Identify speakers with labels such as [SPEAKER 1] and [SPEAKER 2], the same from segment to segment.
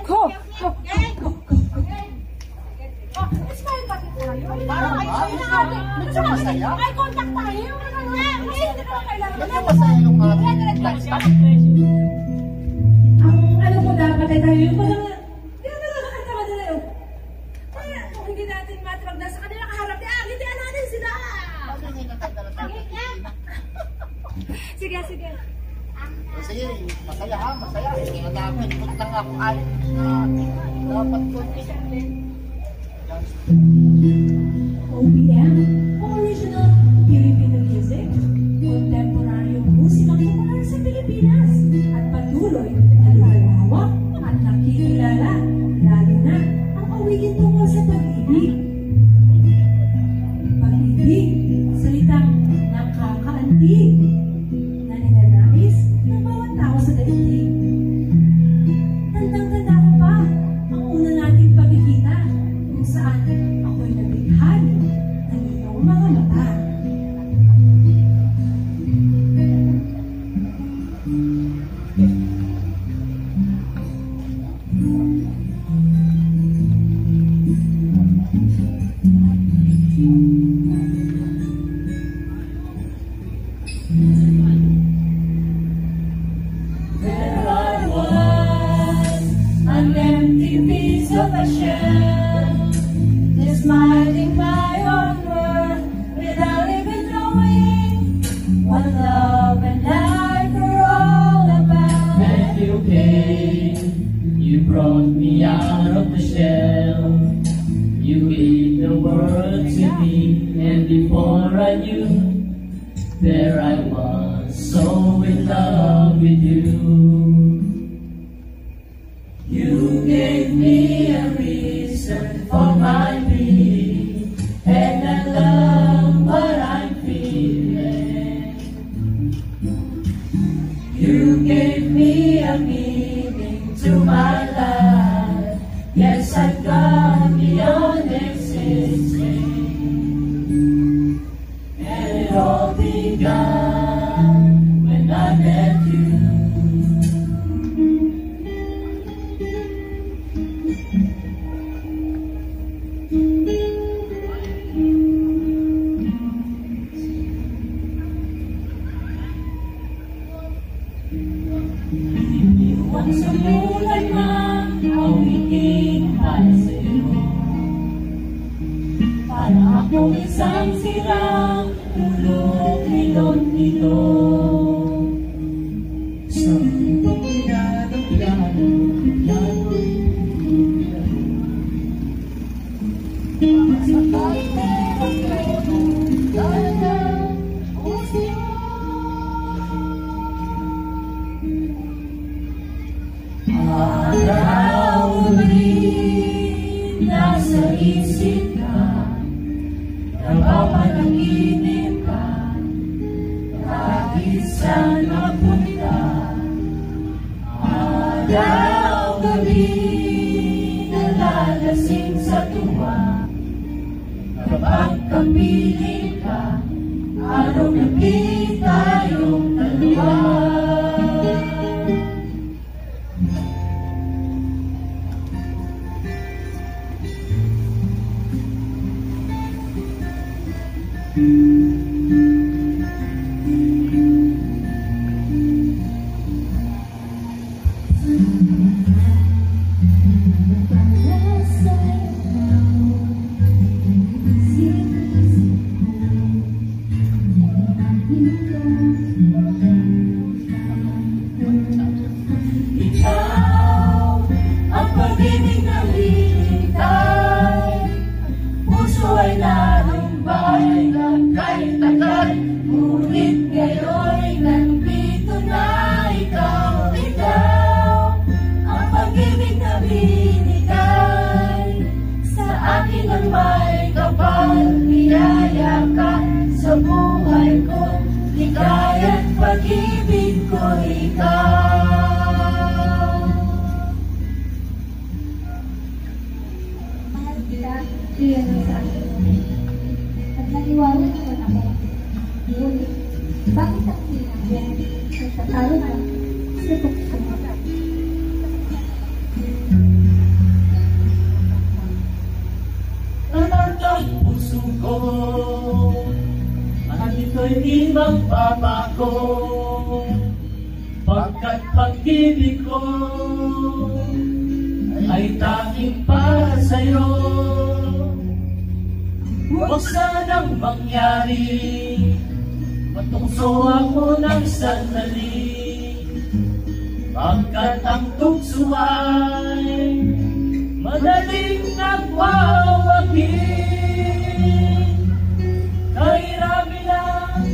[SPEAKER 1] Go! Go! Go! Smile pati tayo. Parang ayun na natin. Gusto mo masaya? Ay, contact tayo. Hindi ka kailangan.
[SPEAKER 2] Medyo masaya yung lifestyle.
[SPEAKER 1] Ang alam mo dapat ay tayo yung parang nakakatawa nila yun. Kaya kung hindi natin matawag na sa kanila kaharap niya, hindihan natin sila. Sige, sige.
[SPEAKER 2] Sige, masaya ha, masaya. Madami, ikot lang ako ay dapat ko.
[SPEAKER 1] OPM, original Filipino music, kontemporaryong musikang popular sa Pilipinas, at patuloy na lumalawak at nakikilala, lalo na ang awitin tungkol sa pag-ibig. Pag-ibig, salitang nakakaantig, na ninanais ng bawat tao sa daigdig. Tandang-tanda ko pa ang una nating pagkikita kung saan ako'y nabighani ng iyong mga mata. There I was, an empty piece of a shell, just minding my own world without even knowing what love and life are all about.
[SPEAKER 3] And you came, you brought me out of the shell. You gave the world to me, and before I knew, there I was, so in love with you. You gave me a reason for my being, and I love what I'm feeling. You gave me a meaning to my life. Yes, I've gone beyond existing, and it all began when I met you. Iwan sa mulan na awitin para sa'yo, para akong isang sirang tulog nilon-nilo. Sa muntong lalo-lalo,
[SPEAKER 2] Sa tayo ang todo, dahil puso.
[SPEAKER 3] Araw-gabi, nasa isip ka, napapanaginip ka, kahit saan mapunta. Araw-gabi, nalalasing sa tuwa, kapag kapiling ka, araw-gabi tayong dalawa. Ikaw, ang pag-ibig na hinihintay, puso ay nalumbay ng kahit tagal, ngunit ngayon'y nandito na ikaw. Ikaw, ang pag-ibig na binigay, sa akin ang may kapal, niyaya ka sa buhay ko, ligaya't pag-ibig ko ikaw.
[SPEAKER 4] Mahal kita, iyan ang sa akin. At naniwala naman ako. Ngunit, bakit ang pinagyan? Nagtatalo na, sa tukso mo.
[SPEAKER 3] ako'y di magbabago, pagkat pag-ibig ko ay tanging para sa'yo. Huwag sanang mangyari, matungso ako ng sandali, pagkat ang tukso ay madaling nagwawagi. Kahirapi lang,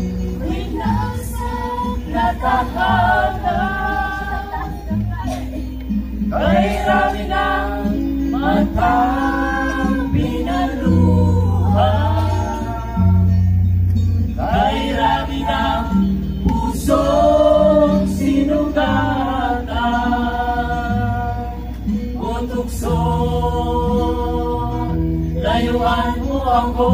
[SPEAKER 3] rinasang natahana, kahirapi lang, matang pinaluha, kahirapi lang, pusong sinugatan. O tukso, layuan mo ako.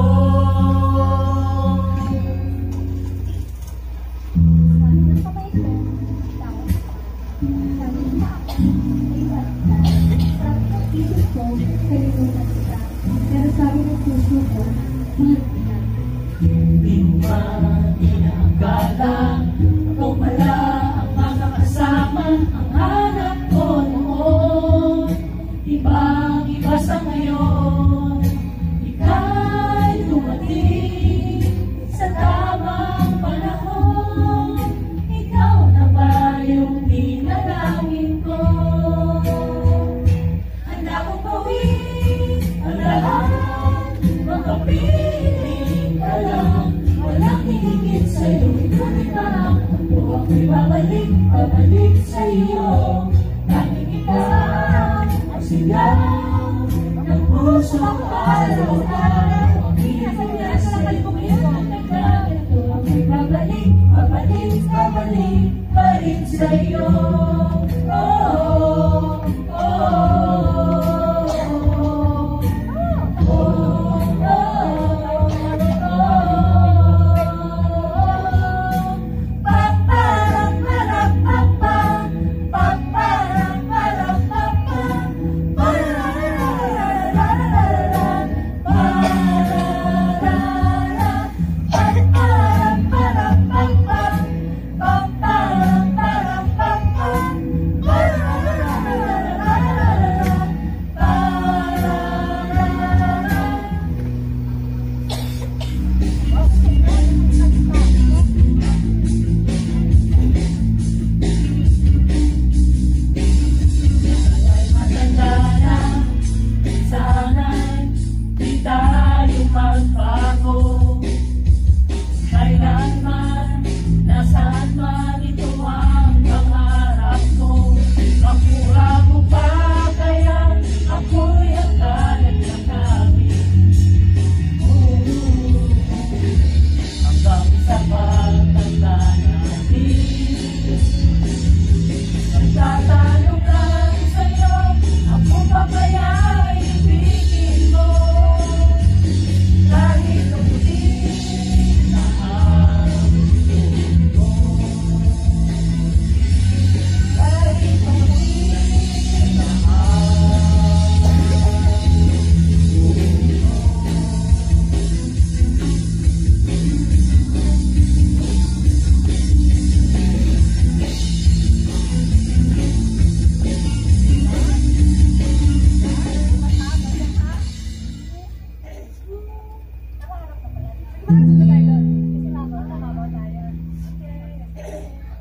[SPEAKER 4] Pero sabi ng puso ko, mahal kita.
[SPEAKER 3] Di ba inakala ako pala ang makakasama, ang hanap ko noon, ibang-iba sa ngayon. Ika'y dumating sa tamang panahon, ikaw na ba yung dinalangin ko? Handa kong gawin ang lahat, makapiling ka lang, walang hihigit sa'yo, ikaw lamang. Kung ako'y babalik, babalik sa'yo, tanging ikaw ang sigaw ng puso ko araw-araw. Ang pinagmula sa'yo ngayon, nagkaganto. Ako'y babalik, babalik, babalik pa rin sa'yo. Oh, oh, oh, oh.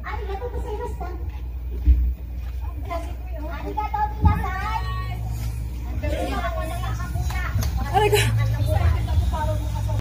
[SPEAKER 4] Arigatou gozaimasu. Arigatou,